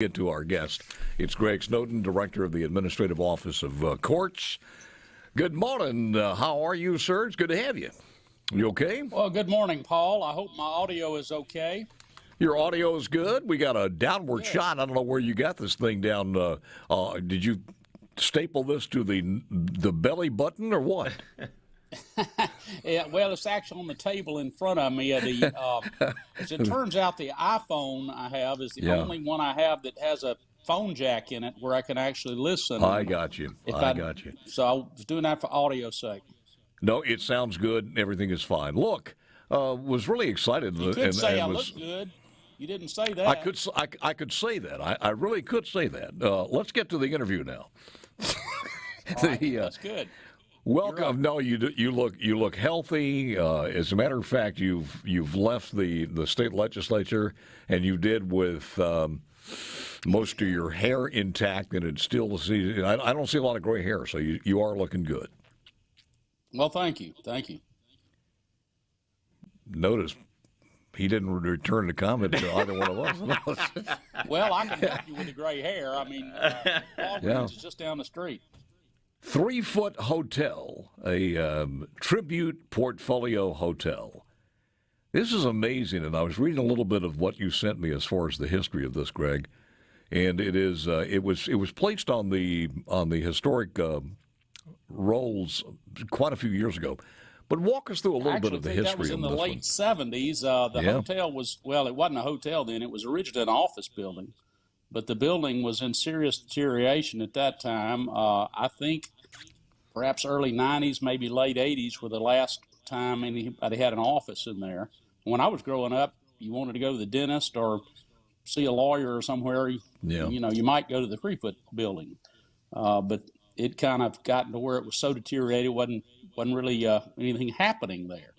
Get to our guest. It's Greg Snowden, Director of the Administrative Office of Courts. Good morning. How are you, sir? It's good to have you. You okay? Well, good morning, Paul. I hope my audio is okay. Your audio is good. We got a downward shot. I don't know where you got this thing down. Did you staple this to the belly button or what? Yeah, well, it's actually on the table in front of me. As it turns out, the iPhone I have is the only one I have that has a phone jack in it where I can actually listen. I got you. I got you. So I was doing that for audio's sake. No, it sounds good. Everything is fine. Look, was really excited. You could say I look good. You didn't say that. I could say that. I really could say that. Let's get to the interview now. All right, that's good. Welcome. No, you look healthy. As a matter of fact, you've left the state legislature, and you did with most of your hair intact, and it's still I don't see a lot of gray hair, so you are looking good. Well, thank you. Notice he didn't return the comment to either one of us. Well, I can help you with the gray hair. I mean, Walgreens is just down the street. Threefoot Hotel, a tribute portfolio hotel. This is amazing, and I was reading a little bit of what you sent me as far as the history of this, Greg. And it was placed on the historic rolls quite a few years ago. But walk us through a little bit of the history. That was in the late one. 70s. The hotel was, well, it wasn't a hotel then. It was originally an office building. But the building was in serious deterioration at that time. I think perhaps early 90s, maybe late 80s were the last time anybody had an office in there. When I was growing up, you wanted to go to the dentist or see a lawyer or somewhere, you might go to the Threefoot building. But it kind of gotten to where it was so deteriorated, wasn't really anything happening there.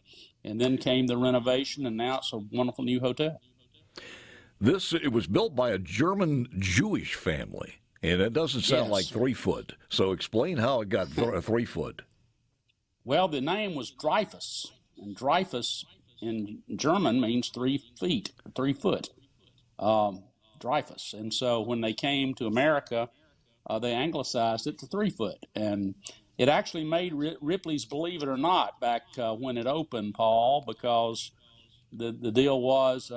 And then came the renovation, and now it's a wonderful new hotel. It was built by a German Jewish family, and it doesn't sound like Threefoot. So explain how it got Threefoot. Well, the name was Dreyfus, and Dreyfus in German means 3 feet, 3 foot. Dreyfus. And so when they came to America, they anglicized it to Threefoot. And it actually made Ripley's Believe It or Not back when it opened, Paul, because the deal was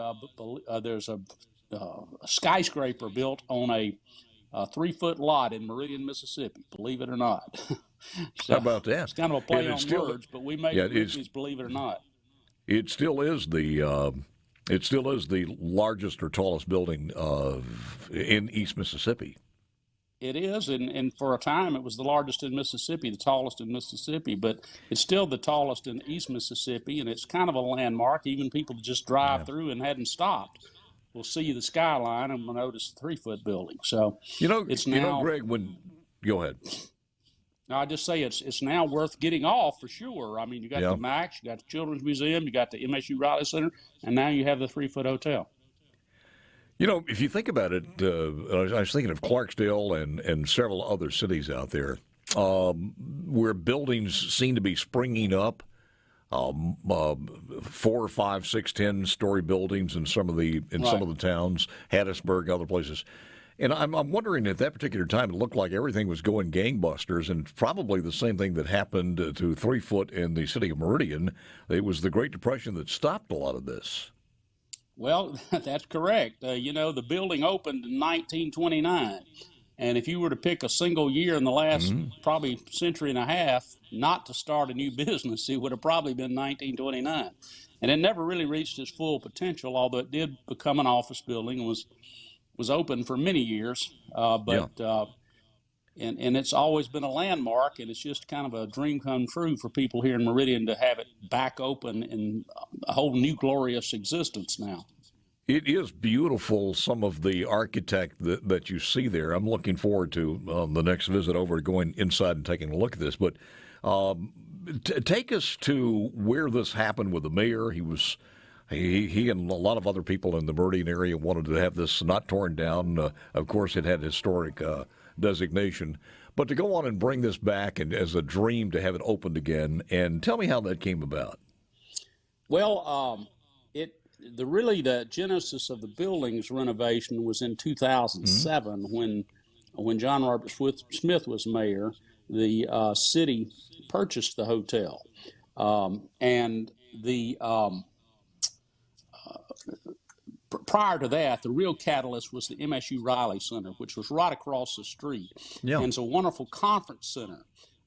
there's a skyscraper built on a 3-foot lot in Meridian, Mississippi, believe it or not. So how about that? It's kind of a play on words, but we made Ripley's Believe It or Not. It still is the largest or tallest building in East Mississippi. It is, and for a time it was the largest in Mississippi, the tallest in Mississippi, but it's still the tallest in East Mississippi, and it's kind of a landmark. Even people that just drive through and hadn't stopped will see the skyline and will notice the 3-foot building. So it's now, Greg, go ahead. I just say it's now worth getting off for sure. I mean, you got the Max, you got the Children's Museum, you got the MSU Riley Center, and now you have the 3-foot hotel. If you think about it, I was thinking of Clarksdale and several other cities out there where buildings seem to be springing up, 4, 5, 6, 10-story buildings in some of the towns, Hattiesburg, other places. And I'm wondering at that particular time it looked like everything was going gangbusters, and probably the same thing that happened to 3-foot in the city of Meridian. It was the Great Depression that stopped a lot of this. Well, that's correct. The building opened in 1929, and if you were to pick a single year in the last probably century and a half not to start a new business, it would have probably been 1929. And it never really reached its full potential, although it did become an office building and was open for many years. And it's always been a landmark, and it's just kind of a dream come true for people here in Meridian to have it back open in a whole new glorious existence now. It is beautiful, some of the architect that you see there. I'm looking forward to the next visit over, going inside and taking a look at this. But take us to where this happened with the mayor. He and a lot of other people in the Meridian area wanted to have this not torn down. Of course, it had historic designation. But to go on and bring this back and as a dream to have it opened again, and tell me how that came about. Well, the genesis of the building's renovation was in 2007 when John Robert Smith was mayor. The city purchased the hotel, and the prior to that, the real catalyst was the MSU Riley Center, which was right across the street. Yeah. And it's a wonderful conference center.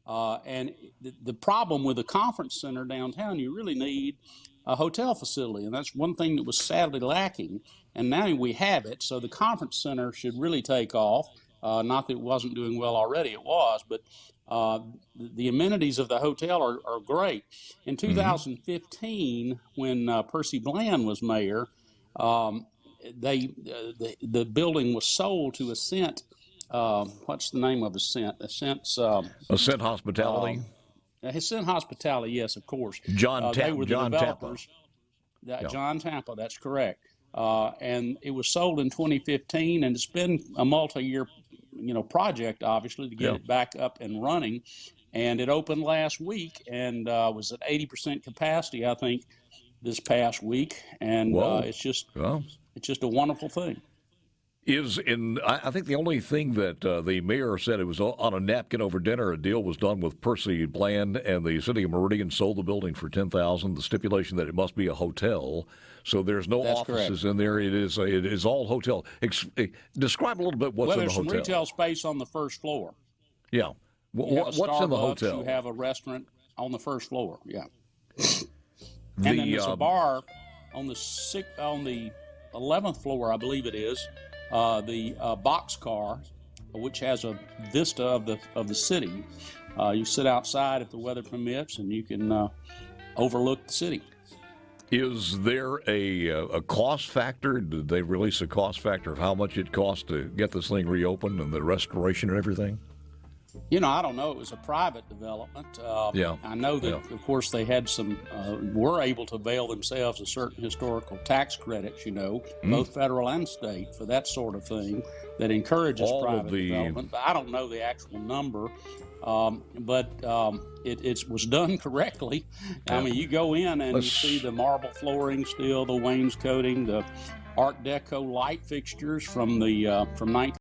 And the problem with a conference center downtown, you really need a hotel facility. And that's one thing that was sadly lacking. And now we have it. So the conference center should really take off. Not that it wasn't doing well already, it was. But the amenities of the hotel are great. In 2015, when Percy Bland was mayor, the building was sold to Ascent. What's the name of Ascent? Ascent Hospitality. Ascent Hospitality, yes, of course. They were the developers. John Tampa, that's correct. And it was sold in 2015, and it's been a multi-year, project, obviously, to get it back up and running. And it opened last week and was at 80% capacity, I think, this past week, and it's just a wonderful thing. I think the only thing that the mayor said, it was on a napkin over dinner. A deal was done with Percy Bland, and the city of Meridian sold the building for $10,000. The stipulation that it must be a hotel, so there's no offices in there. It is all hotel. Describe a little bit what's in the hotel. There's some retail space on the first floor. Yeah, what's in the hotel? You have a restaurant on the first floor. Yeah. And then there's a bar on the 11th floor, I believe it is, the Boxcar, which has a vista of the city. You sit outside if the weather permits, and you can overlook the city. Is there a cost factor? Did they release a cost factor of how much it costs to get this thing reopened and the restoration and everything? I don't know. It was a private development. I know that, of course, they had were able to avail themselves of certain historical tax credits, both federal and state, for that sort of thing that encourages private development. But I don't know the actual number. But it was done correctly. I mean, you go in and you see the marble flooring still, the wainscoting, the Art Deco light fixtures from 19